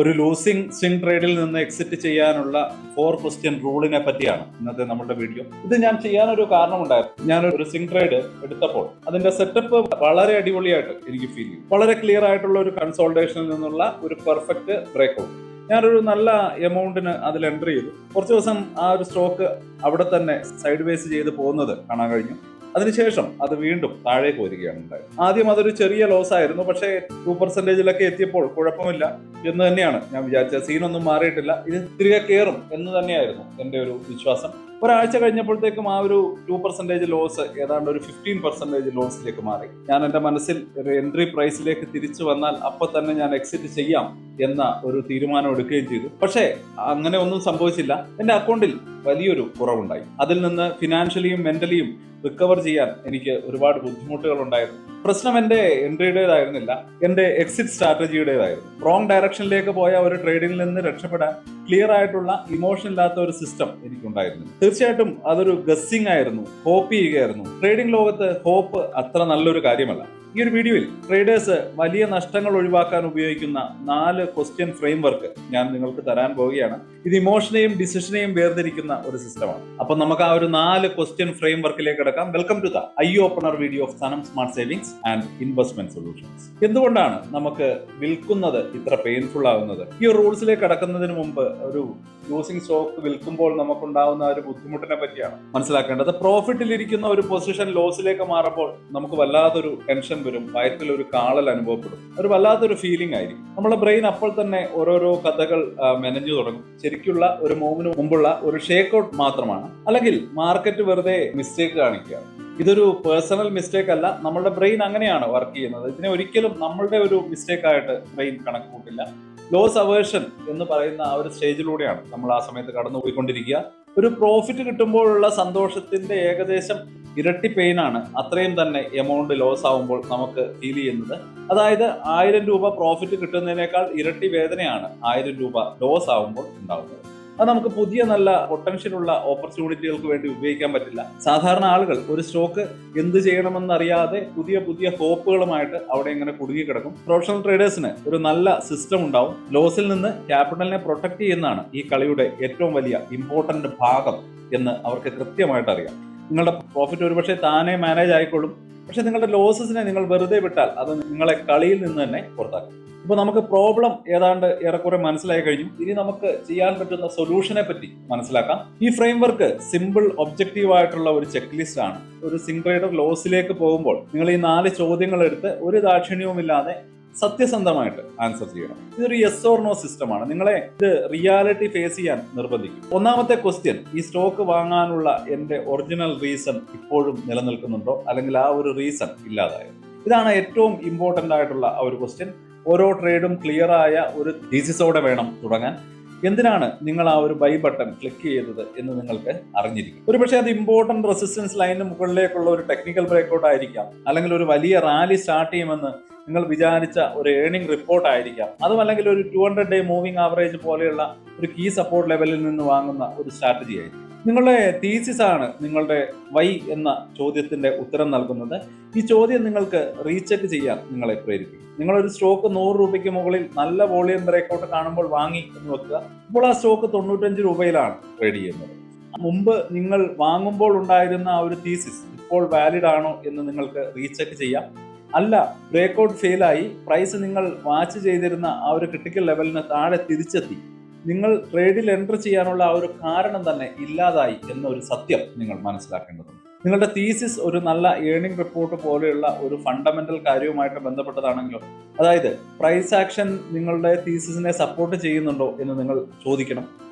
ഒരു losing swing ട്രേഡിൽ നിന്ന് exit ചെയ്യാനുള്ള 4 ക്വസ്റ്റ്യൻ റൂളിനെ പറ്റിയാണ് ഇന്നത്തെ നമ്മുടെ വീഡിയോ. ഇത് ഞാൻ ചെയ്യാനൊരു കാരണമുണ്ടായിരുന്നു. ഞാനൊരു സ്വിംഗ് ട്രേഡ് എടുത്തപ്പോൾ അതിന്റെ സെറ്റപ്പ് വളരെ അടിപൊളിയായിട്ട് എനിക്ക് ഫീൽ ചെയ്യും. വളരെ ക്ലിയർ ആയിട്ടുള്ള ഒരു കൺസോൾട്ടേഷനിൽ നിന്നുള്ള ഒരു പെർഫെക്റ്റ് ബ്രേക്ക്ഔട്ട്. ഞാനൊരു നല്ല എമൗണ്ടിന് അതിൽ എൻട്രി ചെയ്തു. കുറച്ച് ദിവസം ആ ഒരു സ്റ്റോക്ക് അവിടെ തന്നെ സൈഡ് വേസ് ചെയ്ത് പോകുന്നത് കാണാൻ കഴിഞ്ഞു. അതിനുശേഷം അത് വീണ്ടും താഴേക്ക് വരികയാണ് ഉണ്ടായത്. ആദ്യം അതൊരു ചെറിയ ലോസ് ആയിരുന്നു, പക്ഷേ 2% എത്തിയപ്പോൾ കുഴപ്പമില്ല എന്ന് തന്നെയാണ് ഞാൻ വിചാരിച്ചത്. സീനൊന്നും മാറിയിട്ടില്ല, ഇത് തിരികെ കയറും എന്ന് തന്നെയായിരുന്നു എൻ്റെ ഒരു വിശ്വാസം. ഒരാഴ്ച കഴിഞ്ഞപ്പോഴത്തേക്കും ആ ഒരു 2% ലോസ് ഏതാണ്ട് ഒരു 15% ലോസിലേക്ക് മാറി. ഞാൻ എൻ്റെ മനസ്സിൽ ഒരു എൻട്രി പ്രൈസിലേക്ക് തിരിച്ചു വന്നാൽ അപ്പൊ തന്നെ ഞാൻ എക്സിറ്റ് ചെയ്യാം എന്ന ഒരു തീരുമാനം എടുക്കുകയും ചെയ്തു. പക്ഷേ അങ്ങനെ ഒന്നും സംഭവിച്ചില്ല. എൻ്റെ അക്കൗണ്ടിൽ വലിയൊരു കുറവുണ്ടായി. അതിൽ നിന്ന് ഫിനാൻഷ്യലിയും മെന്റലിയും റിക്കവർ ചെയ്യാൻ എനിക്ക് ഒരുപാട് ബുദ്ധിമുട്ടുകൾ ഉണ്ടായിരുന്നു. പ്രശ്നം എൻ്റെ എൻട്രിയുടേതായിരുന്നില്ല, എൻ്റെ എക്സിറ്റ് സ്ട്രാറ്റജിയുടേതായിരുന്നു. റോങ് ഡയറക്ഷനിലേക്ക് പോയ ഒരു ട്രേഡിങ്ങിൽ നിന്ന് രക്ഷപ്പെടാൻ ക്ലിയർ ആയിട്ടുള്ള ഇമോഷൻ ഇല്ലാത്ത ഒരു സിസ്റ്റം എനിക്കുണ്ടായിരുന്നു. തീർച്ചയായിട്ടും അതൊരു ഗസ്സിംഗ് ആയിരുന്നു, ഹോപ്പ് ചെയ്യുകയായിരുന്നു. ട്രേഡിംഗ് ലോകത്ത് ഹോപ്പ് അത്ര നല്ലൊരു കാര്യമല്ല. ഈ ഒരു വീഡിയോയിൽ ട്രേഡേഴ്സ് വലിയ നഷ്ടങ്ങൾ ഒഴിവാക്കാൻ ഉപയോഗിക്കുന്ന 4 ക്വസ്റ്റ്യൻ ഫ്രെയിംവർക്ക് ഞാൻ നിങ്ങൾക്ക് തരാൻ പോവുകയാണ്. ഇത് ഇമോഷനെയും ഡിസിഷനെയും വേർതിരിക്കുന്ന ഒരു സിസ്റ്റമാണ്. അപ്പൊ നമുക്ക് ആ ഒരു 4 ക്വസ്റ്റ്യൻ ഫ്രെയിംവർക്കിലേക്ക് കിടക്കാം. Welcome to the eye opener video of Sanam smart savings and investment solutions. എന്തുകൊണ്ടാണ് നമുക്ക് വിൽക്കുന്നത് ഇത്ര പെയിൻഫുൾ ആകുന്നത്? ഈ റൂൾസിലേക്ക് കടക്കുന്നതിന് മുമ്പ് ഒരു ലൂസിംഗ് സ്റ്റോക്ക് വിൽക്കുമ്പോൾ നമുക്കുണ്ടാവുന്ന ഒരു ബുദ്ധിമുട്ടിനെ പറ്റിയാണ് മനസ്സിലാക്കേണ്ടത്. പ്രോഫിറ്റിലിരിക്കുന്ന ഒരു പൊസിഷൻ ലോസിലേക്ക് മാറുമ്പോൾ നമുക്ക് വല്ലാത്തൊരു ടെൻഷൻ വരും, വയറ്റിൽ ഒരു കാളൽ അനുഭവപ്പെടും, ഒരു വല്ലാത്തൊരു ഫീലിംഗ് ആയിരിക്കും. നമ്മുടെ ബ്രെയിൻ അപ്പോൾ തന്നെ ഓരോരോ കഥകൾ മെനഞ്ഞു തുടങ്ങും. ശരിക്കുള്ള ഒരു മൂവിന് മുമ്പുള്ള ഒരു ഷേക്ക് ഔട്ട് മാത്രമാണ്, അല്ലെങ്കിൽ മാർക്കറ്റ് വെറുതെ മിസ്റ്റേക്ക് കാണിക്കുകയാണ്. ഇതൊരു പേഴ്സണൽ മിസ്റ്റേക്ക് അല്ല, നമ്മളുടെ ബ്രെയിൻ അങ്ങനെയാണ് വർക്ക് ചെയ്യുന്നത്. ഇതിനെ ഒരിക്കലും നമ്മളുടെ ഒരു മിസ്റ്റേക്ക് ആയിട്ട് ബ്രെയിൻ കണക്ക് കൂട്ടില്ല. ലോസ് അവേർഷൻ എന്ന് പറയുന്ന ആ ഒരു സ്റ്റേജിലൂടെയാണ് നമ്മൾ ആ സമയത്ത് കടന്നു പോയിക്കൊണ്ടിരിക്കുക. ഒരു പ്രോഫിറ്റ് കിട്ടുമ്പോഴുള്ള സന്തോഷത്തിന്റെ ഏകദേശം ഇരട്ടി പെയിനാണ് അത്രയും തന്നെ എമൗണ്ട് ലോസ് ആവുമ്പോൾ നമുക്ക് ഫീൽ ചെയ്യുന്നത്. അതായത് 1000 രൂപ പ്രോഫിറ്റ് കിട്ടുന്നതിനേക്കാൾ ഇരട്ടി വേദനയാണ് 1000 രൂപ ലോസ് ആവുമ്പോൾ ഉണ്ടാവുന്നത്. അത് നമുക്ക് പുതിയ നല്ല പൊട്ടൻഷ്യലുള്ള ഓപ്പർച്യൂണിറ്റികൾക്ക് വേണ്ടി ഉപയോഗിക്കാൻ പറ്റില്ല. സാധാരണ ആളുകൾ ഒരു സ്റ്റോക്ക് എന്ത് ചെയ്യണമെന്നറിയാതെ പുതിയ പുതിയ ഹോപ്പുകളുമായിട്ട് അവിടെ ഇങ്ങനെ കുടുങ്ങിക്കിടക്കും. പ്രൊഫഷണൽ ട്രേഡേഴ്സിന് ഒരു നല്ല സിസ്റ്റം ഉണ്ടാവും. ലോസിൽ നിന്ന് ക്യാപിറ്റലിനെ പ്രൊട്ടക്ട് ചെയ്യുന്നതാണ് ഈ കളിയുടെ ഏറ്റവും വലിയ ഇമ്പോർട്ടന്റ് ഭാഗം എന്ന് അവർക്ക് കൃത്യമായിട്ട് അറിയാം. നിങ്ങളുടെ പ്രോഫിറ്റ് ഒരുപക്ഷെ താനെ മാനേജ് ആയിക്കൊള്ളും, പക്ഷെ നിങ്ങളുടെ ലോസസിനെ നിങ്ങൾ വെറുതെ വിട്ടാൽ അത് നിങ്ങളെ കളിയിൽ നിന്ന് തന്നെ പുറത്താക്കും. ഇപ്പൊ നമുക്ക് പ്രോബ്ലം ഏതാണ്ട് ഏറെക്കുറെ മനസ്സിലായി കഴിഞ്ഞു. ഇനി നമുക്ക് ചെയ്യാൻ പറ്റുന്ന സൊല്യൂഷനെ പറ്റി മനസ്സിലാക്കാം. ഈ ഫ്രെയിംവർക്ക് സിമ്പിൾ ഒബ്ജക്റ്റീവ് ആയിട്ടുള്ള ഒരു ചെക്ക് ലിസ്റ്റ് ആണ്. ഒരു സ്വിംഗ് ട്രേഡർ ലോസിലേക്ക് പോകുമ്പോൾ നിങ്ങൾ ഈ 4 ചോദ്യങ്ങൾ എടുത്ത് ഒരു ദാക്ഷിണ്യവുമില്ലാതെ സത്യസന്ധമായിട്ട് ആൻസർ ചെയ്യണം. ഇതൊരു യെസ് ഓർ നോ സിസ്റ്റമാണ്. നിങ്ങളെ ഇത് റിയാലിറ്റി ഫേസ് ചെയ്യാൻ നിർബന്ധിക്കും. ഒന്നാമത്തെ ക്വസ്റ്റ്യൻ, ഈ സ്റ്റോക്ക് വാങ്ങാനുള്ള എന്റെ ഒറിജിനൽ റീസൺ ഇപ്പോഴും നിലനിൽക്കുന്നുണ്ടോ, അല്ലെങ്കിൽ ആ ഒരു റീസൺ ഇല്ലാതായോ? ഇതാണ് ഏറ്റവും ഇമ്പോർട്ടന്റ് ആയിട്ടുള്ള ആ ഒരു ക്വസ്റ്റ്യൻ. ഓരോ ട്രേഡും ക്ലിയർ ആയ ഒരു തീസിസോടെ വേണം തുടങ്ങാൻ. എന്തിനാണ് നിങ്ങൾ ആ ഒരു ബൈ ബട്ടൺ ക്ലിക്ക് ചെയ്തത് എന്ന് നിങ്ങൾക്ക് അറിഞ്ഞിരിക്കും. ഒരുപക്ഷെ അത് ഇമ്പോർട്ടന്റ് റെസിസ്റ്റൻസ് ലൈനിന് മുകളിലേക്കുള്ള ഒരു ടെക്നിക്കൽ ബ്രേക്ക്ഔട്ട് ആയിരിക്കാം, അല്ലെങ്കിൽ ഒരു വലിയ റാലി സ്റ്റാർട്ട് ചെയ്യുമെന്ന് നിങ്ങൾ വിചാരിച്ച ഒരു ഏർണിംഗ് റിപ്പോർട്ട് ആയിരിക്കാം. അതും അല്ലെങ്കിൽ ഒരു 200 ഡേ മൂവിംഗ് ആവറേജ് പോലെയുള്ള ഒരു കീ സപ്പോർട്ട് ലെവലിൽ നിന്ന് വാങ്ങുന്ന ഒരു സ്ട്രാറ്റജി ആയിരിക്കും. നിങ്ങളുടെ തീസിസ് ആണ് നിങ്ങളുടെ വൈ എന്ന ചോദ്യത്തിന്റെ ഉത്തരം നൽകുന്നത്. ഈ ചോദ്യം നിങ്ങൾക്ക് റീചെക്ക് ചെയ്യാൻ നിങ്ങളെ പ്രേരിപ്പിക്കും. നിങ്ങളൊരു സ്റ്റോക്ക് 100 രൂപയ്ക്ക് മുകളിൽ നല്ല വോളിയം ബ്രേക്കൗട്ട് കാണുമ്പോൾ വാങ്ങി എന്ന് വെക്കുക. ഇപ്പോൾ ആ സ്റ്റോക്ക് 95 രൂപയിലാണ് ട്രേഡ് ചെയ്യുന്നത്. മുമ്പ് നിങ്ങൾ വാങ്ങുമ്പോൾ ഉണ്ടായിരുന്ന ആ ഒരു തീസിസ് ഇപ്പോൾ വാലിഡ് ആണോ എന്ന് നിങ്ങൾക്ക് റീചെക്ക് ചെയ്യാം. അല്ല, ബ്രേക്കൗട്ട് ഫെയിലായി, പ്രൈസ് നിങ്ങൾ വാച്ച് ചെയ്തിരുന്ന ആ ഒരു ക്രിട്ടിക്കൽ ലെവലിന് താഴെ തിരിച്ചെത്തി, നിങ്ങൾ ട്രേഡിൽ എൻട്രി ചെയ്യാനുള്ള ആ ഒരു കാരണം തന്നെ ഇല്ലാതായി എന്നൊരു സത്യം നിങ്ങൾ മനസ്സിലാക്കേണ്ടതുണ്ട്. നിങ്ങളുടെ തീസിസ് ഒരു നല്ല ഏർണിംഗ് റിപ്പോർട്ട് പോലെയുള്ള ഒരു ഫണ്ടമെന്റൽ കാര്യവുമായിട്ട് ബന്ധപ്പെട്ടതാണെങ്കിലോ, അതായത് പ്രൈസ് ആക്ഷൻ നിങ്ങളുടെ തീസിസിനെ സപ്പോർട്ട് ചെയ്യുന്നുണ്ടോ എന്ന് നിങ്ങൾ ചോദിക്കണം.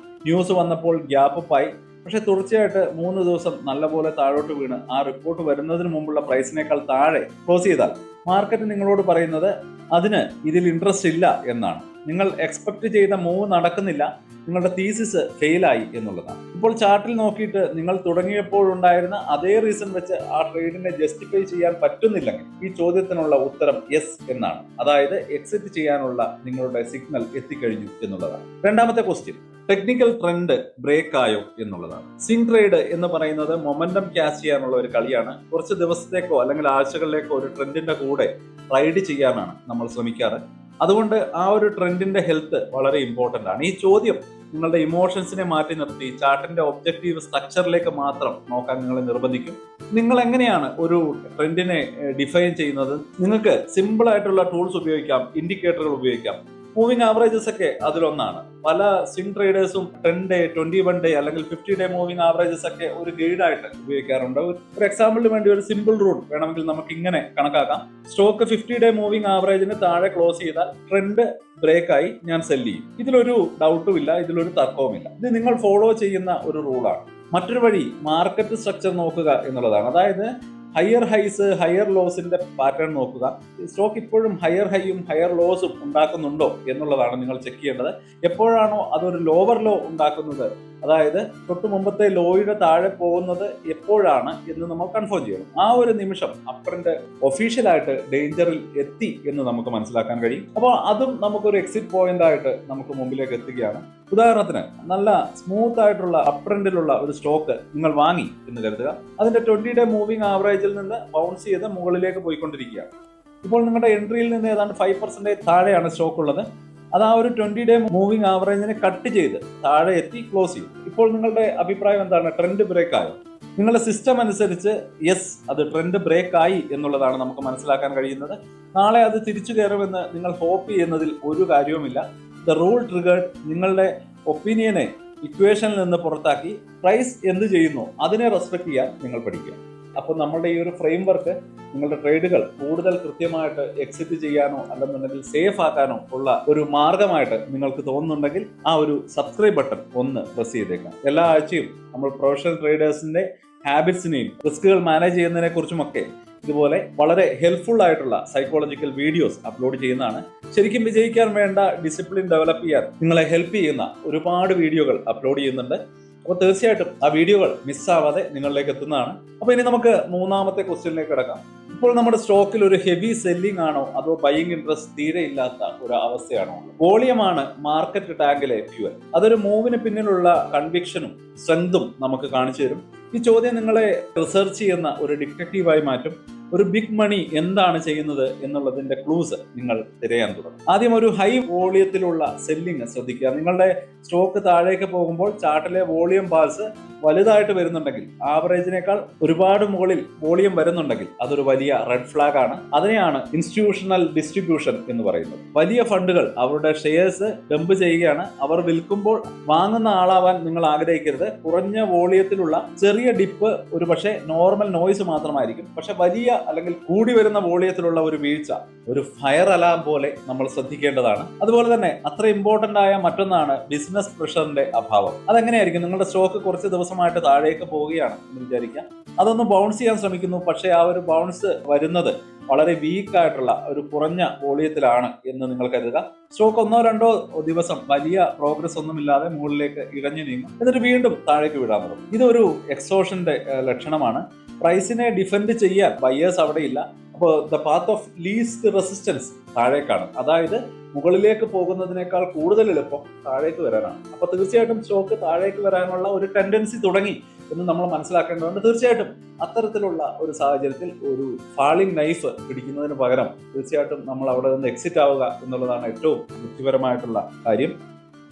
ന്യൂസ് വന്നപ്പോൾ ഗ്യാപ്പ് അപ്പ് ആയി, പക്ഷെ തുടർച്ചയായിട്ട് 3 ദിവസം നല്ലപോലെ താഴോട്ട് വീണ് ആ റിപ്പോർട്ട് വരുന്നതിന് മുമ്പുള്ള പ്രൈസിനേക്കാൾ താഴെ ക്ലോസ് ചെയ്താൽ മാർക്കറ്റ് നിങ്ങളോട് പറയുന്നത് അതിന് ഇതിൽ ഇൻട്രസ്റ്റ് ഇല്ല എന്നാണ്. നിങ്ങൾ എക്സ്പെക്ട് ചെയ്ത മൂവ് നടക്കുന്നില്ല, നിങ്ങളുടെ തീസിസ് ഫെയിലായി എന്നുള്ളതാണ്. ഇപ്പോൾ ഇപ്പോൾ ചാർട്ടിൽ നോക്കിയിട്ട് നിങ്ങൾ തുടങ്ങിയപ്പോഴുണ്ടായിരുന്ന അതേ റീസൺ വെച്ച് ആ ട്രേഡിനെ ജസ്റ്റിഫൈ ചെയ്യാൻ പറ്റുന്നില്ലെങ്കിൽ ഈ ചോദ്യത്തിനുള്ള ഉത്തരം യെസ് എന്നാണ്. അതായത് എക്സിറ്റ് ചെയ്യാനുള്ള നിങ്ങളുടെ സിഗ്നൽ എത്തിക്കഴിഞ്ഞു എന്നുള്ളതാണ്. രണ്ടാമത്തെ ക്വസ്റ്റ്യൻ, ടെക്നിക്കൽ ട്രെൻഡ് ബ്രേക്ക് ആയോ എന്നുള്ളതാണ്. സ്വിംഗ് ട്രേഡ് എന്ന് പറയുന്നത് മൊമെന്റം ക്യാച്ച് ചെയ്യാനുള്ള ഒരു കളിയാണ്. കുറച്ച് ദിവസത്തേക്കോ അല്ലെങ്കിൽ ആഴ്ചകളിലേക്കോ ഒരു ട്രെൻഡിന്റെ കൂടെ റൈഡ് ചെയ്യാനാണ് നമ്മൾ ശ്രമിക്കാറ്. അതുകൊണ്ട് ആ ഒരു ട്രെൻഡിന്റെ ഹെൽത്ത് വളരെ ഇമ്പോർട്ടന്റ് ആണ്. ഈ ചോദ്യം നിങ്ങളുടെ ഇമോഷൻസിനെ മാറ്റി നിർത്തി ചാർട്ടിന്റെ ഒബ്ജക്റ്റീവ് സ്ട്രക്ചറിലേക്ക് മാത്രം നോക്കാൻ നിങ്ങളെ നിർബന്ധിക്കും. നിങ്ങൾ എങ്ങനെയാണ് ഒരു ട്രെൻഡിനെ ഡിഫൈൻ ചെയ്യുന്നത്? നിങ്ങൾക്ക് സിമ്പിൾ ആയിട്ടുള്ള ടൂൾസ് ഉപയോഗിക്കാം, ഇൻഡിക്കേറ്ററുകൾ ഉപയോഗിക്കാം. മൂവിംഗ് ആവറേജസ് ഒക്കെ അതിലൊന്നാണ്. പല സ്വിംഗ് ട്രേഡേഴ്സും 10 ഡേ 21 ഡേ അല്ലെങ്കിൽ 50 ഡേ മൂവിംഗ് ആവറേജസ് ഒക്കെ ഒരു ഗൈഡായിട്ട് ഉപയോഗിക്കാറുണ്ട്. ഒരു എക്സാമ്പിളിന് വേണ്ടി ഒരു സിമ്പിൾ റൂൾ വേണമെങ്കിൽ നമുക്ക് ഇങ്ങനെ കണക്കാക്കാം. സ്റ്റോക്ക് 50 ഡേ മൂവിംഗ് ആവറേജിന് താഴെ ക്ലോസ് ചെയ്താൽ ട്രെൻഡ് ബ്രേക്കായി ഞാൻ സെല് ചെയ്യും. ഇതിലൊരു ഡൗട്ടും ഇല്ല, ഇതിലൊരു തർക്കവുമില്ല. ഇത് നിങ്ങൾ ഫോളോ ചെയ്യുന്ന ഒരു റൂളാണ്. മറ്റൊരു വഴി മാർക്കറ്റ് സ്ട്രക്ചർ നോക്കുക എന്നുള്ളതാണ്. അതായത് ഹയർ ഹൈസ് ഹയർ ലോസിന്റെ പാറ്റേൺ നോക്കുക. സ്റ്റോക്ക് ഇപ്പോഴും ഹയർ ഹൈയും ഹയർ ലോസും ഉണ്ടാക്കുന്നുണ്ടോ എന്നുള്ളതാണ് നിങ്ങൾ ചെക്ക് ചെയ്യേണ്ടത്. എപ്പോഴാണോ അതൊരു ലോവർ ലോ ഉണ്ടാക്കുന്നത്, അതായത് തൊട്ട് മുമ്പത്തെ ലോയുടെ താഴെ പോകുന്നത് എപ്പോഴാണ് എന്ന് നമ്മൾ കൺഫേം ചെയ്യണം. ആ ഒരു നിമിഷം അപ്പറിന്റെ ഒഫീഷ്യലായിട്ട് ഡേഞ്ചറിൽ എത്തി എന്ന് നമുക്ക് മനസ്സിലാക്കാൻ കഴിയും. അപ്പോൾ അതും നമുക്കൊരു എക്സിറ്റ് പോയിന്റ് ആയിട്ട് നമുക്ക് മുമ്പിലേക്ക് എത്തുകയാണ്. ഉദാഹരണത്തിന് നല്ല സ്മൂത്ത് ആയിട്ടുള്ള അപ്ട്രെൻഡിലുള്ള ഒരു സ്റ്റോക്ക് നിങ്ങൾ വാങ്ങി എന്ന് കരുതുക. അതിന്റെ 20 ഡേ മൂവിംഗ് ആവറേജിൽ നിന്ന് ബൗൺസ് ചെയ്ത് മുകളിലേക്ക് പോയിക്കൊണ്ടിരിക്കുകയാണ്. ഇപ്പോൾ നിങ്ങളുടെ എൻട്രിയിൽ നിന്ന് ഏതാണ്ട് 5% താഴെയാണ് സ്റ്റോക്ക് ഉള്ളത്. അത് ആ ഒരു 20 ഡേ മൂവിംഗ് ആവറേജിനെ കട്ട് ചെയ്ത് താഴെ എത്തി ക്ലോസ് ചെയ്യും. ഇപ്പോൾ നിങ്ങളുടെ അഭിപ്രായം എന്താണ്? ട്രെൻഡ് ബ്രേക്ക് ആയോ? നിങ്ങളുടെ സിസ്റ്റം അനുസരിച്ച് യെസ്, അത് ട്രെൻഡ് ബ്രേക്ക് ആയി എന്നുള്ളതാണ് നമുക്ക് മനസ്സിലാക്കാൻ കഴിയുന്നത്. നാളെ അത് തിരിച്ചു കയറുമെന്ന് നിങ്ങൾ ഹോപ്പ് ചെയ്യുന്നതിൽ ഒരു കാര്യവുമില്ല. The rule triggered. നിങ്ങളുടെ ഒപ്പീനിയനെ ഇക്വേഷനിൽ നിന്ന് പുറത്താക്കി പ്രൈസ് എന്ത് ചെയ്യുന്നു അതിനെ റെസ്പെക്ട് ചെയ്യാൻ നിങ്ങൾ പഠിക്കുക. അപ്പോൾ നമ്മുടെ ഈ ഒരു ഫ്രെയിം വർക്ക് നിങ്ങളുടെ ട്രേഡുകൾ കൂടുതൽ കൃത്യമായിട്ട് എക്സിറ്റ് ചെയ്യാനോ അല്ലെന്നുണ്ടെങ്കിൽ സേഫ് ആക്കാനോ ഉള്ള ഒരു മാർഗമായിട്ട് നിങ്ങൾക്ക് തോന്നുന്നുണ്ടെങ്കിൽ ആ ഒരു സബ്സ്ക്രൈബ് ബട്ടൺ ഒന്ന് പ്രസ് ചെയ്തേക്കാം. എല്ലാ ആഴ്ചയും നമ്മൾ പ്രൊഫഷണൽ ട്രേഡേഴ്സിന്റെ ഹാബിറ്റ്സിനെയും റിസ്കുകൾ മാനേജ് ചെയ്യുന്നതിനെ കുറിച്ചുമൊക്കെ ഇതുപോലെ വളരെ ഹെൽപ്ഫുൾ ആയിട്ടുള്ള സൈക്കോളജിക്കൽ വീഡിയോസ് അപ്ലോഡ് ചെയ്യുന്നതാണ്. ശരിക്കും വിജയിക്കാൻ വേണ്ട ഡിസിപ്ലിൻ ഡെവലപ്പ് ചെയ്യാൻ നിങ്ങളെ ഹെൽപ്പ് ചെയ്യുന്ന ഒരുപാട് വീഡിയോകൾ അപ്ലോഡ് ചെയ്യുന്നുണ്ട്. അപ്പോൾ തീർച്ചയായിട്ടും ആ വീഡിയോകൾ മിസ്സാവാതെ നിങ്ങളിലേക്ക് എത്തുന്നതാണ്. അപ്പോൾ ഇനി നമുക്ക് മൂന്നാമത്തെ ക്വസ്റ്റ്യനിലേക്ക് കിടക്കാം. ഇപ്പോൾ നമ്മുടെ സ്റ്റോക്കിൽ ഒരു ഹെവി സെല്ലിംഗ് ആണോ അതോ ബൈയിങ് ഇൻട്രസ്റ്റ് തീരെ ഇല്ലാത്ത ഒരു അവസ്ഥയാണോ? വോളിയമാണ് മാർക്കറ്റ് ടാങ്കിലെ ഫ്യൂവൽ. അതൊരു മൂവിന് പിന്നിലുള്ള കൺവിക്ഷനും സ്ട്രെങ്തും നമുക്ക് കാണിച്ചു തരും. ഈ ചോദ്യം നിങ്ങളെ റിസർച്ച് ചെയ്യുന്ന ഒരു ഡിറ്റക്റ്റീവായി മാറ്റും. ഒരു ബിഗ് മണി എന്താണ് ചെയ്യുന്നത് എന്നുള്ളതിന്റെ ക്ലൂസ് നിങ്ങൾ തിരയാൻ തുടങ്ങും. ആദ്യം ഒരു ഹൈ വോളിയത്തിലുള്ള സെല്ലിംഗ് ശ്രദ്ധിക്കുക. നിങ്ങളുടെ സ്റ്റോക്ക് താഴേക്ക് പോകുമ്പോൾ ചാർട്ടിലെ വോളിയം ബാർസ് വലുതായിട്ട് വരുന്നുണ്ടെങ്കിൽ, ആവറേജിനേക്കാൾ ഒരുപാട് മുകളിൽ വോളിയം വരുന്നുണ്ടെങ്കിൽ അതൊരു വലിയ റെഡ് ഫ്ലാഗ് ആണ്. അതിനെയാണ് ഇൻസ്റ്റിറ്റ്യൂഷണൽ ഡിസ്ട്രിബ്യൂഷൻ എന്ന് പറയുന്നത്. വലിയ ഫണ്ടുകൾ അവരുടെ ഷെയർസ് ഡംപ് ചെയ്യുകയാണ്. അവർ വിൽക്കുമ്പോൾ വാങ്ങുന്ന ആളാവാൻ നിങ്ങൾ ആഗ്രഹിക്കരുത്. കുറഞ്ഞ വോളിയത്തിലുള്ള ചെറിയ ഡിപ്പ് ഒരു പക്ഷേ നോർമൽ നോയ്സ് മാത്രമായിരിക്കും. പക്ഷെ വലിയ അല്ലെങ്കിൽ കൂടി വരുന്ന വോളിയത്തിലുള്ള ഒരു വീഴ്ച ഒരു ഫയർ അലാം പോലെ നമ്മൾ ശ്രദ്ധിക്കേണ്ടതാണ്. അതുപോലെ തന്നെ അത്ര ഇമ്പോർട്ടന്റ് ആയ മറ്റൊന്നാണ് ബിസിനസ് പ്രഷറിന്റെ അഭാവം. അതെങ്ങനെയായിരിക്കും? നിങ്ങളുടെ സ്റ്റോക്ക് കുറച്ച് ദിവസമായിട്ട് താഴേക്ക് പോവുകയാണ് എന്ന് വിചാരിക്കാം. അതൊന്ന് ബൗൺസ് ചെയ്യാൻ ശ്രമിക്കുന്നു. പക്ഷേ ആ ഒരു ബൗൺസ് വരുന്നത് വളരെ വീക്ക് ആയിട്ടുള്ള ഒരു കുറഞ്ഞ വോളിയത്തിലാണ് എന്ന് നിങ്ങൾ കരുതുക. സ്റ്റോക്ക് 1-2 ദിവസം വലിയ പ്രോഗ്രസ് ഒന്നുമില്ലാതെ മുകളിലേക്ക് ഇഴഞ്ഞു നീങ്ങും, എന്നിട്ട് വീണ്ടും താഴേക്ക് വിടാൻ തുടങ്ങും. ഇതൊരു എക്സോഷന്റെ ലക്ഷണമാണ്. പ്രൈസിനെ ഡിഫെൻഡ് ചെയ്യാൻ ബയേഴ്സ് അവിടെ ഇല്ല. അപ്പോൾ the path of least resistance താഴേക്കാണ്. അതായത് മുകളിലേക്ക് പോകുന്നതിനേക്കാൾ കൂടുതൽ എളുപ്പം താഴേക്ക് വരാനാണ്. അപ്പോൾ തീർച്ചയായിട്ടും സ്റ്റോക്ക് താഴേക്ക് വരാനുള്ള ഒരു ടെൻഡൻസി തുടങ്ങി എന്ന് നമ്മൾ മനസ്സിലാക്കേണ്ടതുണ്ട്. തീർച്ചയായിട്ടും അത്തരത്തിലുള്ള ഒരു സാഹചര്യത്തിൽ ഒരു ഫാളിംഗ് നൈഫ് പിടിക്കുന്നതിന് പകരം തീർച്ചയായിട്ടും നമ്മൾ അവിടെ നിന്ന് എക്സിറ്റ് ആവുക എന്നുള്ളതാണ് ഏറ്റവും ബുദ്ധിപരമായിട്ടുള്ള കാര്യം.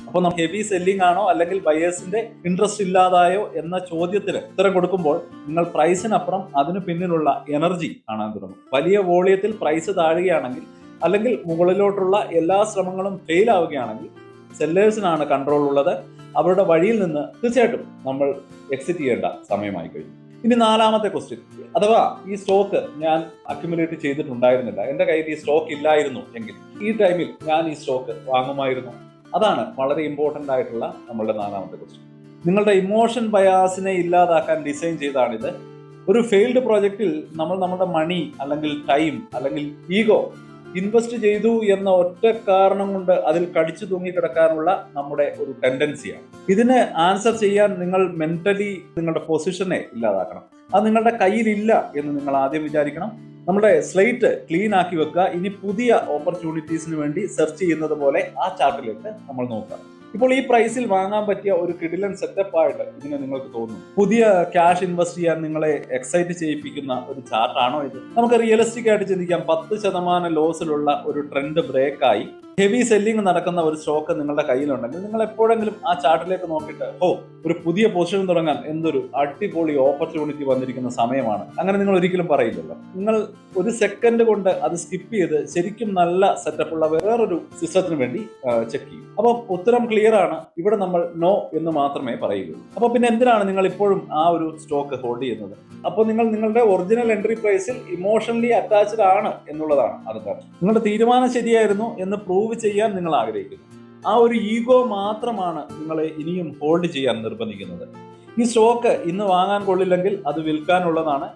അപ്പോൾ നമ്മൾ ഹെവി സെല്ലിംഗ് ആണോ അല്ലെങ്കിൽ ബയേഴ്സിന്റെ ഇൻട്രസ്റ്റ് ഇല്ലാതായോ എന്ന ചോദ്യത്തിന് ഉത്തരം കൊടുക്കുമ്പോൾ നിങ്ങൾ പ്രൈസിനപ്പുറം അതിന് പിന്നിലുള്ള എനർജി കാണാൻ തുടങ്ങും. വലിയ വോളിയത്തിൽ പ്രൈസ് താഴുകയാണെങ്കിൽ അല്ലെങ്കിൽ മുകളിലോട്ടുള്ള എല്ലാ ശ്രമങ്ങളും ഫെയിൽ ആവുകയാണെങ്കിൽ സെല്ലേഴ്സിനാണ് കൺട്രോൾ ഉള്ളത്. അവരുടെ വഴിയിൽ നിന്ന് തീർച്ചയായിട്ടും നമ്മൾ എക്സിറ്റ് ചെയ്യേണ്ട സമയമായി കഴിഞ്ഞു. ഇനി നാലാമത്തെ ക്വസ്റ്റ്യൻ, അഥവാ ഈ സ്റ്റോക്ക് ഞാൻ അക്യുമുലേറ്റ് ചെയ്തിട്ടുണ്ടായിരുന്നില്ല, എൻ്റെ കയ്യിൽ ഈ സ്റ്റോക്ക് ഇല്ലായിരുന്നു എങ്കിൽ ഈ ടൈമിൽ ഞാൻ ഈ സ്റ്റോക്ക് വാങ്ങുമായിരുന്നു. അതാണ് വളരെ ഇമ്പോർട്ടൻ്റ് ആയിട്ടുള്ള നമ്മളുടെ നാലാമത്തെ ക്വസ്റ്റ്യൻ. നിങ്ങളുടെ ഇമോഷൻ ബയാസിനെ ഇല്ലാതാക്കാൻ ഡിസൈൻ ചെയ്താണിത്. ഒരു ഫെയിൽഡ് പ്രോജക്റ്റിൽ നമ്മൾ നമ്മുടെ മണി അല്ലെങ്കിൽ ടൈം അല്ലെങ്കിൽ ഈഗോ ഇൻവെസ്റ്റ് ചെയ്തു എന്ന ഒറ്റ കാരണം കൊണ്ട് അതിൽ കടിച്ചു തൂങ്ങിക്കിടക്കാനുള്ള നമ്മുടെ ഒരു ടെൻഡൻസിയാണ്. ഇതിന് ആൻസർ ചെയ്യാൻ നിങ്ങൾ മെന്റലി നിങ്ങളുടെ പൊസിഷനെ ഇല്ലാതാക്കണം. അത് നിങ്ങളുടെ കയ്യിലില്ല എന്ന് നിങ്ങൾ ആദ്യം വിചാരിക്കണം. നമ്മുടെ സ്ലേറ്റ് ക്ലീൻ ആക്കി വെക്കുക. ഇനി പുതിയ ഓപ്പർച്യൂണിറ്റീസിന് വേണ്ടി സെർച്ച് ചെയ്യുന്നത് പോലെ ആ ചാർട്ടിലേക്ക് നമ്മൾ നോക്കുക. ഇപ്പോൾ ഈ പ്രൈസിൽ വാങ്ങാൻ പറ്റിയ ഒരു കിടിലൻ സെറ്റപ്പ് ആയിട്ട് ഇതിനെ നിങ്ങൾക്ക് തോന്നുന്നു? പുതിയ ക്യാഷ് ഇൻവെസ്റ്റ് ചെയ്യാൻ നിങ്ങളെ എക്സൈറ്റ് ചെയ്യിപ്പിക്കുന്ന ഒരു ചാർട്ടാണോ ഇത്? നമുക്ക് റിയലിസ്റ്റിക് ആയിട്ട് ചിന്തിക്കാം. 10% ലോസിലുള്ള ഒരു ട്രെൻഡ് ബ്രേക്കായി ഹെവി സെല്ലിംഗ് നടക്കുന്ന ഒരു സ്റ്റോക്ക് നിങ്ങളുടെ കയ്യിലുണ്ടെങ്കിൽ നിങ്ങൾ എപ്പോഴെങ്കിലും ആ ചാർട്ടിലേക്ക് നോക്കിയിട്ട് ഒരു പുതിയ പൊസിഷൻ തുടങ്ങാൻ എന്തൊരു അടിപൊളി ഓപ്പർച്യൂണിറ്റി വന്നിരിക്കുന്ന സമയമാണ്, അങ്ങനെ നിങ്ങൾ ഒരിക്കലും പറയില്ലല്ലോ. നിങ്ങൾ ഒരു സെക്കൻഡ് കൊണ്ട് അത് സ്കിപ്പ് ചെയ്ത് ശരിക്കും നല്ല സെറ്റപ്പ് ഉള്ള വേറൊരു സിസ്റ്റത്തിന് വേണ്ടി ചെക്ക് ചെയ്യും. അപ്പോൾ ഉത്തരം ക്ലിയർ ആണ്. ഇവിടെ നമ്മൾ നോ എന്ന് മാത്രമേ പറയുകയുള്ളൂ. അപ്പോൾ പിന്നെ എന്തിനാണ് നിങ്ങൾ ഇപ്പോഴും ആ ഒരു സ്റ്റോക്ക് ഹോൾഡ് ചെയ്യുന്നത്? അപ്പോൾ നിങ്ങൾ നിങ്ങളുടെ ഒറിജിനൽ എൻട്രി പ്രൈസിൽ ഇമോഷണലി അറ്റാച്ച്ഡ് ആണ് എന്നുള്ളതാണ് അതിന്റെ. നിങ്ങളുടെ തീരുമാനം ശരിയായിരുന്നു എന്ന് പ്രൂവ് ചെയ്യാൻ നിങ്ങൾ ആഗ്രഹിക്കുന്നു. ആ ഒരു ഈഗോ മാത്രമാണ് നിങ്ങളെ ഇനിയും ഹോൾഡ് ചെയ്യാൻ നിർബന്ധിക്കുന്നത്. ഈ സ്റ്റോക്ക് ഇന്ന് വാങ്ങാൻ കൊള്ളില്ലെങ്കിൽ അത് വിൽക്കാനുള്ളതാണ്.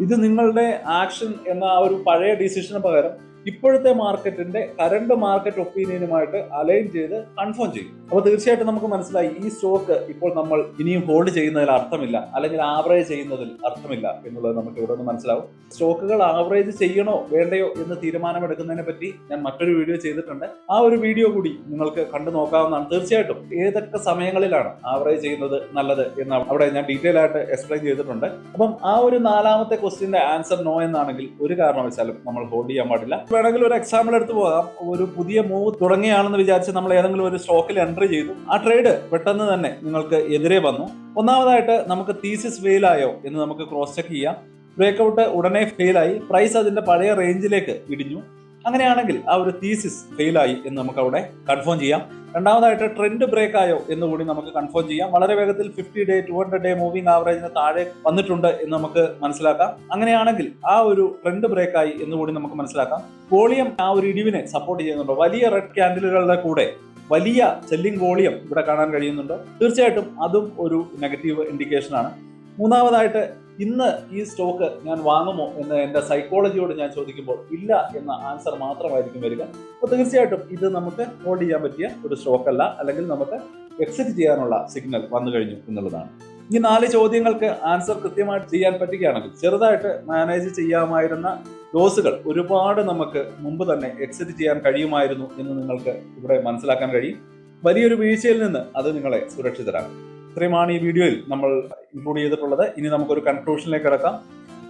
ഇത് നിങ്ങളുടെ ആക്ഷൻ എന്ന ആ ഒരു പഴയ ഡിസിഷന് പകരം ഇപ്പോഴത്തെ മാർക്കറ്റിന്റെ കറണ്ട് മാർക്കറ്റ് ഒപ്പീനിയനുമായിട്ട് അലൈൻ ചെയ്ത് കൺഫേം ചെയ്യും. അപ്പോൾ തീർച്ചയായിട്ടും നമുക്ക് മനസ്സിലായി ഈ സ്റ്റോക്ക് ഇപ്പോൾ നമ്മൾ ഇനിയും ഹോൾഡ് ചെയ്യുന്നതിൽ അർത്ഥമില്ല, അല്ലെങ്കിൽ ആവറേജ് ചെയ്യുന്നതിൽ അർത്ഥമില്ല എന്നുള്ളത് നമുക്ക് ഇവിടെ നിന്ന് മനസ്സിലാവും. സ്റ്റോക്കുകൾ ആവറേജ് ചെയ്യണോ വേണ്ടയോ എന്ന് തീരുമാനമെടുക്കുന്നതിനെ പറ്റി ഞാൻ മറ്റൊരു വീഡിയോ ചെയ്തിട്ടുണ്ട്. ആ ഒരു വീഡിയോ കൂടി നിങ്ങൾക്ക് കണ്ടു നോക്കാവുന്നതാണ്. തീർച്ചയായിട്ടും ഏതൊക്കെ സമയങ്ങളിലാണ് ആവറേജ് ചെയ്യുന്നത് നല്ലത് എന്ന് അവിടെ ഞാൻ ഡീറ്റെയിൽ ആയിട്ട് എക്സ്പ്ലെയിൻ ചെയ്തിട്ടുണ്ട്. അപ്പം ആ ഒരു 4ാമത്തെ ക്വസ്റ്റ്യന്റെ ആൻസർ നോ എന്നാണെങ്കിൽ ഒരു കാരണവശാലും നമ്മൾ ഹോൾഡ് ചെയ്യാൻ പാടില്ല. വേണമെങ്കിൽ ഒരു എക്സാമ്പിൾ എടുത്ത് പോകാം. ഒരു പുതിയ മൂവ് തുടങ്ങിയാണെന്ന് വിചാരിച്ച് നമ്മൾ ഏതെങ്കിലും ഒരു സ്റ്റോക്കിൽ എൻട്രി ചെയ്തു. ആ ട്രേഡ് പെട്ടെന്ന് തന്നെ നിങ്ങൾക്ക് എതിരെ വന്നു. ഒന്നാമതായിട്ട് നമുക്ക് തീസിസ് ഫെയിൽ ആയോ എന്ന് നമുക്ക് ക്രോസ് ചെക്ക് ചെയ്യാം. ബ്രേക്ക്ഔട്ട് ഉടനെ ഫെയിലായി, പ്രൈസ് അതിന്റെ പഴയ റേഞ്ചിലേക്ക് ഇടിഞ്ഞു. അങ്ങനെയാണെങ്കിൽ ആ ഒരു തീസിസ് ഫെയിലായി എന്ന് നമുക്ക് അവിടെ കൺഫേം ചെയ്യാം. രണ്ടാമതായിട്ട് ട്രെൻഡ് ബ്രേക്ക് ആയോ എന്ന് കൂടി നമുക്ക് കൺഫേം ചെയ്യാം. വളരെ വേഗത്തിൽ 50 ഡേ 200 ഡേ മൂവിംഗ് ആവറേജിന് താഴെ വന്നിട്ടുണ്ട് എന്ന് നമുക്ക് മനസ്സിലാക്കാം. അങ്ങനെയാണെങ്കിൽ ആ ഒരു ട്രെൻഡ് ബ്രേക്ക് ആയി എന്ന് കൂടി നമുക്ക് മനസ്സിലാക്കാം. വോളിയം ആ ഒരു ഇടിവിനെ സപ്പോർട്ട് ചെയ്യുന്നുണ്ടോ? വലിയ റെഡ് ക്യാൻഡിലുകളുടെ കൂടെ വലിയ സെല്ലിംഗ് വോളിയം ഇവിടെ കാണാൻ കഴിയുന്നുണ്ടോ? തീർച്ചയായിട്ടും അതും ഒരു നെഗറ്റീവ് ഇൻഡിക്കേഷൻ ആണ്. മൂന്നാമതായിട്ട് ഇന്ന് ഈ സ്റ്റോക്ക് ഞാൻ വാങ്ങുമോ എന്ന് എൻ്റെ സൈക്കോളജിയോട് ഞാൻ ചോദിക്കുമ്പോൾ ഇല്ല എന്ന ആൻസർ മാത്രമായിരിക്കും വരിക. അപ്പോൾ തീർച്ചയായിട്ടും ഇത് നമുക്ക് ഹോൾഡ് ചെയ്യാൻ പറ്റിയ ഒരു സ്റ്റോക്ക് അല്ല, അല്ലെങ്കിൽ നമുക്ക് എക്സിറ്റ് ചെയ്യാനുള്ള സിഗ്നൽ വന്നു കഴിഞ്ഞു എന്നുള്ളതാണ്. ഈ 4 ചോദ്യങ്ങൾക്ക് ആൻസർ കൃത്യമായിട്ട് ചെയ്യാൻ പറ്റുകയാണെങ്കിൽ ചെറുതായിട്ട് മാനേജ് ചെയ്യാമായിരുന്ന ലോസുകൾ ഒരുപാട് നമുക്ക് മുമ്പ് തന്നെ എക്സിറ്റ് ചെയ്യാൻ കഴിയുമായിരുന്നു എന്ന് നിങ്ങൾക്ക് ഇവിടെ മനസ്സിലാക്കാൻ കഴിയും. വലിയൊരു വീഴ്ചയിൽ നിന്ന് അത് നിങ്ങളെ സുരക്ഷിതരാക്കും. ഇത്രയുമാണ് ഈ വീഡിയോയിൽ നമ്മൾ ഇൻക്ലൂഡ് ചെയ്തിട്ടുള്ളത്. ഇനി നമുക്കൊരു കൺക്ലൂഷനിലേക്ക് കിടക്കാം.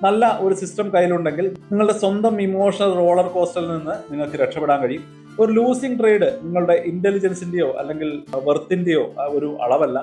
നല്ല ഒരു സിസ്റ്റം കയ്യിലുണ്ടെങ്കിൽ നിങ്ങളുടെ സ്വന്തം ഇമോഷണൽ റോളർ കോസ്റ്ററിൽ നിന്ന് നിങ്ങൾക്ക് രക്ഷപ്പെടാൻ കഴിയും. ഒരു ലൂസിംഗ് ട്രേഡ് നിങ്ങളുടെ ഇന്റലിജൻസിന്റെയോ അല്ലെങ്കിൽ വെർത്തിന്റെയോ ഒരു അളവല്ല.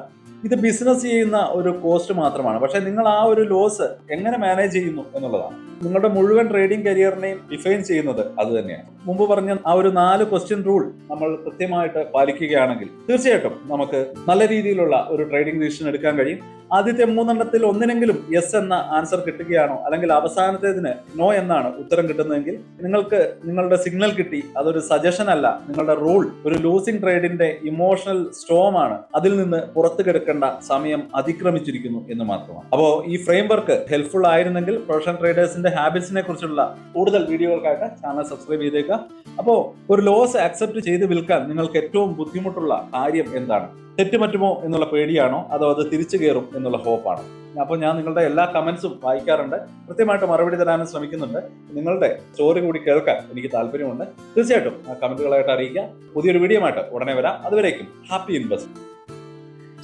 ഇത് ബിസിനസ് ചെയ്യുന്ന ഒരു കോസ്റ്റ് മാത്രമാണ്. പക്ഷെ നിങ്ങൾ ആ ഒരു ലോസ് എങ്ങനെ മാനേജ് ചെയ്യുന്നു എന്നുള്ളതാണ്. നിങ്ങളുടെ മുഴുവൻ ട്രേഡിംഗ് കരിയറിനെയും ഡിഫൈൻ ചെയ്യുന്നത് അത് തന്നെയാണ്. മുമ്പ് പറഞ്ഞ ആ ഒരു 4 ക്വസ്റ്റ്യൻ റൂൾ നമ്മൾ കൃത്യമായിട്ട് പാലിക്കുകയാണെങ്കിൽ തീർച്ചയായിട്ടും നമുക്ക് നല്ല രീതിയിലുള്ള ഒരു ട്രേഡിംഗ് ഡിസിഷൻ എടുക്കാൻ കഴിയും. ആദ്യത്തെ 3 ഒന്നിനെങ്കിലും യെസ് എന്ന ആൻസർ കിട്ടുകയാണോ, അല്ലെങ്കിൽ അവസാനത്തേതിന് നോ എന്നാണ് ഉത്തരം കിട്ടുന്നതെങ്കിൽ നിങ്ങൾക്ക് നിങ്ങളുടെ സിഗ്നൽ കിട്ടി. അതൊരു സജഷൻ അല്ല, നിങ്ങളുടെ റൂൾ ഒരു ലൂസിംഗ് ട്രേഡിന്റെ ഇമോഷണൽ സ്റ്റോം ആണ്. അതിൽ നിന്ന് പുറത്തു കിടക്കേണ്ട സമയം അതിക്രമിച്ചിരിക്കുന്നു എന്ന് മാത്രമാണ്. അപ്പോൾ ഈ ഫ്രെയിം വർക്ക് ഹെൽപ്ഫുൾ ആയിരുന്നെങ്കിൽ പ്രൊഫഷണൽ ട്രേഡേഴ്സിന്റെ ഹാബിറ്റ്സിനെ കുറിച്ചുള്ള കൂടുതൽ വീഡിയോകൾക്കായിട്ട് ചാനൽ സബ്സ്ക്രൈബ് ചെയ്തേക്കുക. അപ്പോൾ ഒരു ലോസ് അക്സെപ്റ്റ് ചെയ്ത് വിൽക്കാൻ നിങ്ങൾക്ക് ഏറ്റവും ബുദ്ധിമുട്ടുള്ള കാര്യം എന്താണ്? തെറ്റ് പറ്റുമോ എന്നുള്ള പേടിയാണോ, അതോ അത് തിരിച്ചു കയറും എന്നുള്ള ഹോപ്പാണോ? അപ്പോൾ ഞാൻ നിങ്ങളുടെ എല്ലാ കമന്റ്സും വായിക്കാറുണ്ട്, കൃത്യമായിട്ട് മറുപടി തരാനും ശ്രമിക്കുന്നുണ്ട്. നിങ്ങളുടെ സ്റ്റോറി കൂടി കേൾക്കാൻ എനിക്ക് താല്പര്യമുണ്ട്. തീർച്ചയായിട്ടും ആ കമന്റുകളായിട്ട് അറിയിക്കുക. പുതിയൊരു വീഡിയോ ആയിട്ട് ഉടനെ വരാം. അതുവരേക്കും ഹാപ്പി ഇൻവെസ്റ്റ്.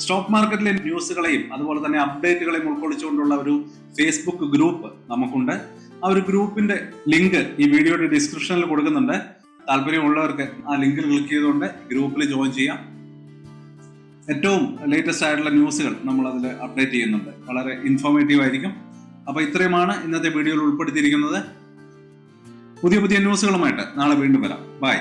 സ്റ്റോക്ക് മാർക്കറ്റിലെ ന്യൂസുകളെയും അതുപോലെ തന്നെ അപ്ഡേറ്റുകളെയും ഉൾക്കൊള്ളിച്ചുകൊണ്ടുള്ള ഒരു ഫേസ്ബുക്ക് ഗ്രൂപ്പ് നമുക്കുണ്ട്. ആ ഒരു ഗ്രൂപ്പിന്റെ ലിങ്ക് ഈ വീഡിയോയുടെ ഡിസ്ക്രിപ്ഷനിൽ കൊടുക്കുന്നുണ്ട്. താല്പര്യമുള്ളവർക്ക് ആ ലിങ്കിൽ ക്ലിക്ക് ചെയ്തുകൊണ്ട് ഗ്രൂപ്പിൽ ജോയിൻ ചെയ്യാം. ഏറ്റവും ലേറ്റസ്റ്റ് ആയിട്ടുള്ള ന്യൂസുകൾ നമ്മൾ അതിൽ അപ്ഡേറ്റ് ചെയ്യുന്നുണ്ട്. വളരെ ഇൻഫോർമേറ്റീവ് ആയിരിക്കും. അപ്പോൾ ഇത്രയുമാണ് ഇന്നത്തെ വീഡിയോയിൽ ഉൾപ്പെടുത്തിയിരിക്കുന്നത്. പുതിയ ന്യൂസുകളുമായിട്ട് നാളെ വീണ്ടും വരാം. ബൈ.